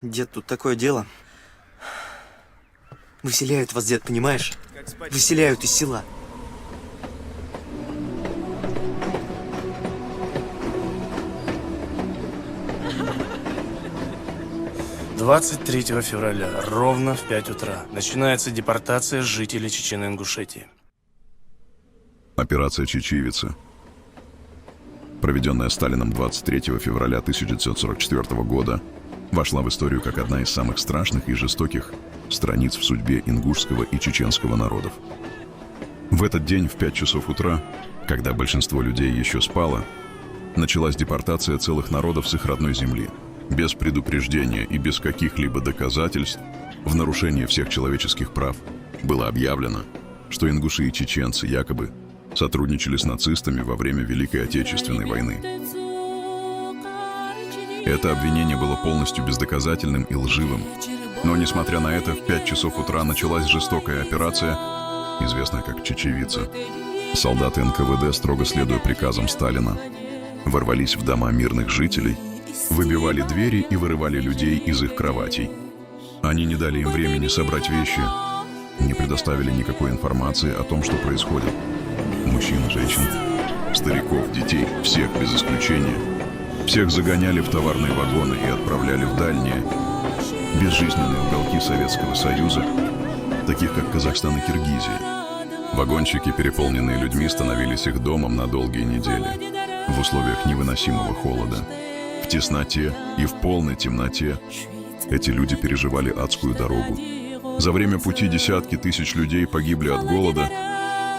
Дед, тут такое дело. Выселяют вас, дед, понимаешь? Выселяют из села. — 23 февраля, ровно в 5 утра, начинается депортация жителей Чечено-Ингушетии. Операция «Чечевица», проведенная Сталином 23 февраля 1944 года, вошла в историю как одна из самых страшных и жестоких страниц в судьбе ингушского и чеченского народов. В этот день в 5 часов утра, когда большинство людей еще спало, началась депортация целых народов с их родной земли. Без предупреждения и без каких-либо доказательств, в нарушение всех человеческих прав, было объявлено, что ингуши и чеченцы якобы сотрудничали с нацистами во время Великой Отечественной войны. Это обвинение было полностью бездоказательным и лживым. Но, несмотря на это, в 5 часов утра началась жестокая операция, известная как «Чечевица». Солдаты НКВД, строго следуя приказам Сталина, ворвались в дома мирных жителей, выбивали двери и вырывали людей из их кроватей. Они не дали им времени собрать вещи, не предоставили никакой информации о том, что происходит. Мужчин, женщин, стариков, детей, всех без исключения. Всех загоняли в товарные вагоны и отправляли в дальние, безжизненные уголки Советского Союза, таких как Казахстан и Киргизия. Вагончики, переполненные людьми, становились их домом на долгие недели, в условиях невыносимого холода. В тесноте и в полной темноте эти люди переживали адскую дорогу. За время пути десятки тысяч людей погибли от голода,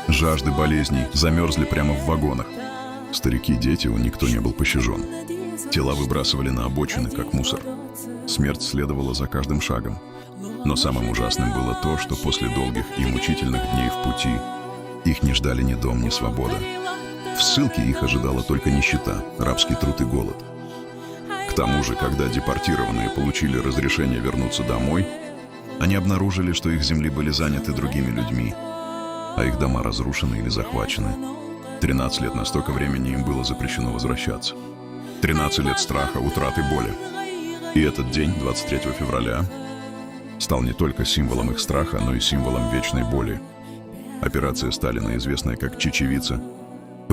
жажды, болезней, замерзли прямо в вагонах. Старики и дети, никто не был пощажен. Тела выбрасывали на обочины, как мусор. Смерть следовала за каждым шагом. Но самым ужасным было то, что после долгих и мучительных дней в пути их не ждали ни дом, ни свобода. В ссылке их ожидала только нищета, рабский труд и голод. К тому же, когда депортированные получили разрешение вернуться домой, они обнаружили, что их земли были заняты другими людьми, а их дома разрушены или захвачены. 13 лет, настолько времени им было запрещено возвращаться. 13 лет страха, утраты, боли. И этот день, 23 февраля, стал не только символом их страха, но и символом вечной боли. Операция Сталина, известная как «Чечевица»,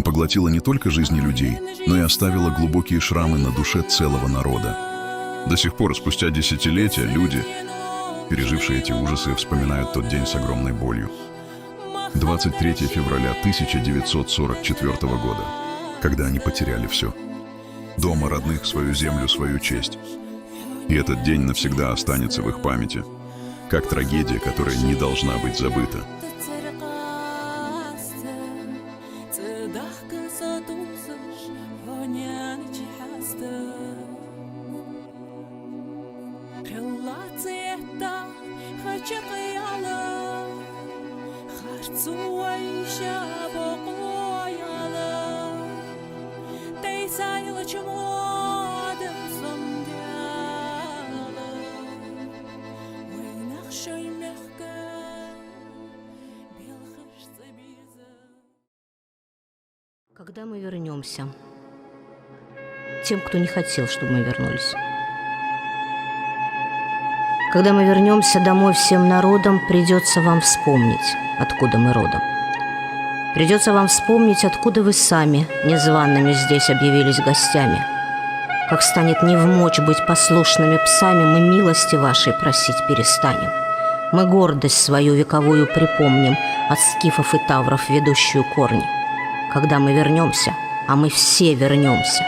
поглотила не только жизни людей, но и оставила глубокие шрамы на душе целого народа. До сих пор, спустя десятилетия, люди, пережившие эти ужасы, вспоминают тот день с огромной болью. 23 февраля 1944 года, когда они потеряли все. Дома, родных, свою землю, свою честь. И этот день навсегда останется в их памяти, как трагедия, которая не должна быть забыта. Когда мы вернемся? Тем, кто не хотел, чтобы мы вернулись. Когда мы вернемся домой всем народом, придется вам вспомнить, откуда мы родом. Придется вам вспомнить, откуда вы сами незваными здесь объявились гостями. Как станет невмочь быть послушными псами, мы милости вашей просить перестанем. Мы гордость свою вековую припомним, от скифов и тавров ведущую корни. Когда мы вернемся, а мы все вернемся,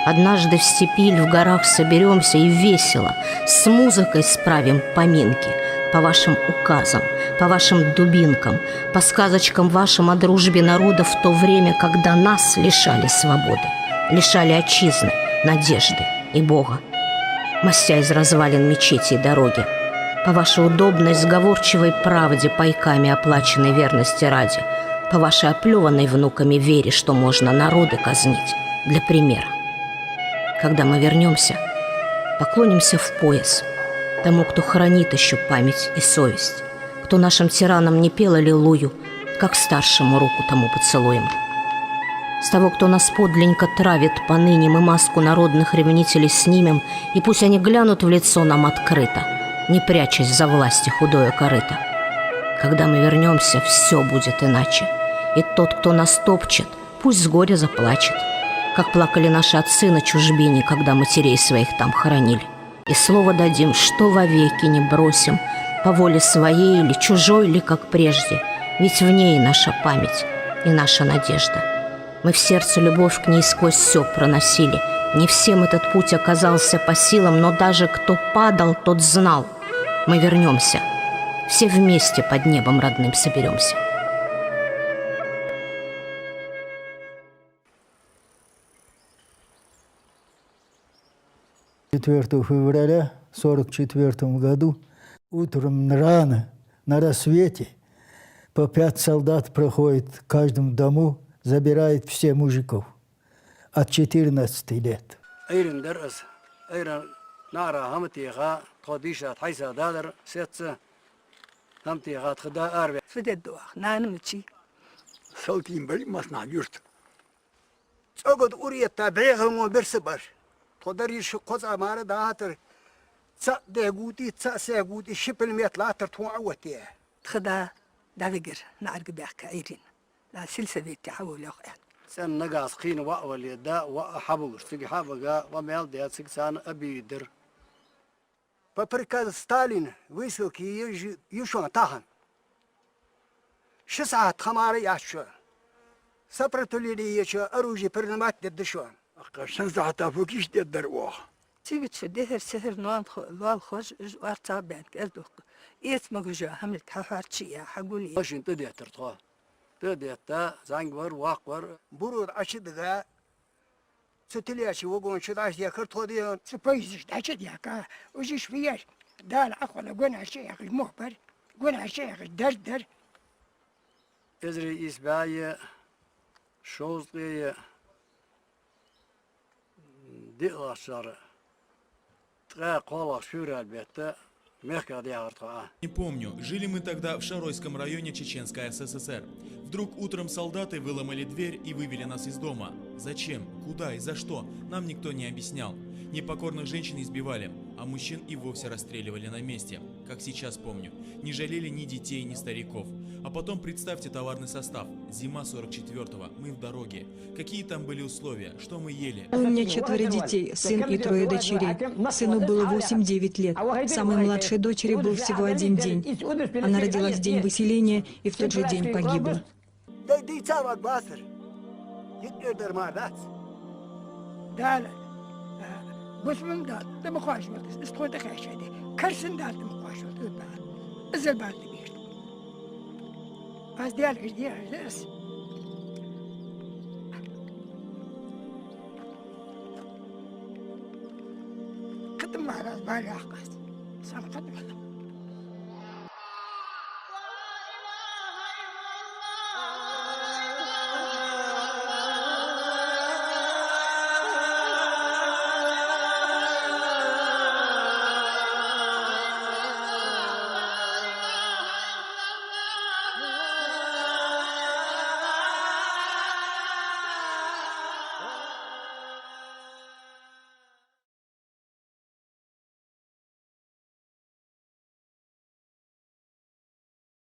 однажды в степи или в горах соберемся и весело, с музыкой справим поминки по вашим указам, по вашим дубинкам, по сказочкам вашим о дружбе народа в то время, когда нас лишали свободы, лишали отчизны, надежды и Бога, мостя из развалин мечети и дороги, по вашей удобной, сговорчивой правде, пайками оплаченной верности ради, по вашей оплеванной внуками вере, что можно народы казнить, для примера. Когда мы вернемся, поклонимся в пояс тому, кто хранит еще память и совесть, кто нашим тиранам не пел аллилуйю, как старшему руку тому поцелуем. С того, кто нас подленько травит поныне, мы маску народных ревнителей снимем, и пусть они глянут в лицо нам открыто, не прячась за власти худое корыто. Когда мы вернемся, все будет иначе, и тот, кто нас топчет, пусть с горя заплачет, как плакали наши отцы на чужбине, когда матерей своих там хоронили. И слово дадим, что вовеки не бросим, по воле своей или чужой ли, как прежде, ведь в ней наша память и наша надежда. Мы в сердце любовь к ней сквозь все проносили. Не всем этот путь оказался по силам, но даже кто падал, тот знал. Мы вернемся, все вместе под небом родным соберемся. Февраля 1944 году утром рано, на рассвете, по 5 солдат проходит в каждом дому, забирает все мужиков от 14 лет. أيرن درس أيرن نارا همتيغا قديشة حيسا دادر سيتس همتيغا تخدا أربع فددوخ نانمتشي صوتين بري مصنع جرت تقعد أورية تابعيهم وبرسبر تقدر قوز أمارة داتر تسا ديغوتي تسا سيغوتي شبل ميت لاتر توعوتي تخدا دافقر نعرق بيحك أيرين لا سلسلة تحول أخيان سن نقاس قين وأول يدا وأحبوش تجي حبقا وميل ديات سكسان أبي در بابريكاز ستالين ويسوكي يشون تاهن شسعة خماري ياشو سبرتولي يشو أروجي برنمات ددشون أقشن زعتا فوكيش ددرواح تيجي تشديها السهر نوان لوال خوش وارتا بانك أزدوك إيت مجوجا هملك حفارتشي حقولي مش انت دي ترتوا تديتا زانجور واقور برود أشدغا ستلياشي وقون شداش يا كرتودي سبايزش داشت ياكا وجيش فياش دال عقل قونا الشيخ المهبر قونا الشيخ الدردر إزري إسباية شوزقية ديغاشر تغا قولا شورا البيتا ميخكا ديغارتوا Не помню, жили мы тогда в Шаройском районе Чеченской СССР. Вдруг утром солдаты выломали дверь и вывели нас из дома. Зачем? Куда и за что? Нам никто не объяснял. Непокорных женщин избивали, а мужчин и вовсе расстреливали на месте, как сейчас помню. Не жалели ни детей, ни стариков. А потом представьте товарный состав. Зима 44-го, мы в дороге. Какие там были условия, что мы ели? У меня 4 детей, сын и 3 дочерей. Сыну было 8-9 лет. Самой младшей дочери был всего 1 день. Она родилась в день выселения и в тот же день погибла. دي تساوى باصر يقدر ما ذات دال بس من دال دم خواش ولد استخوت خاشه دي كرسن دال دم خواش ولد بعد ازل بعد بيش بس ديال ديال درس قدم مع راس بالي عقاس سام قدم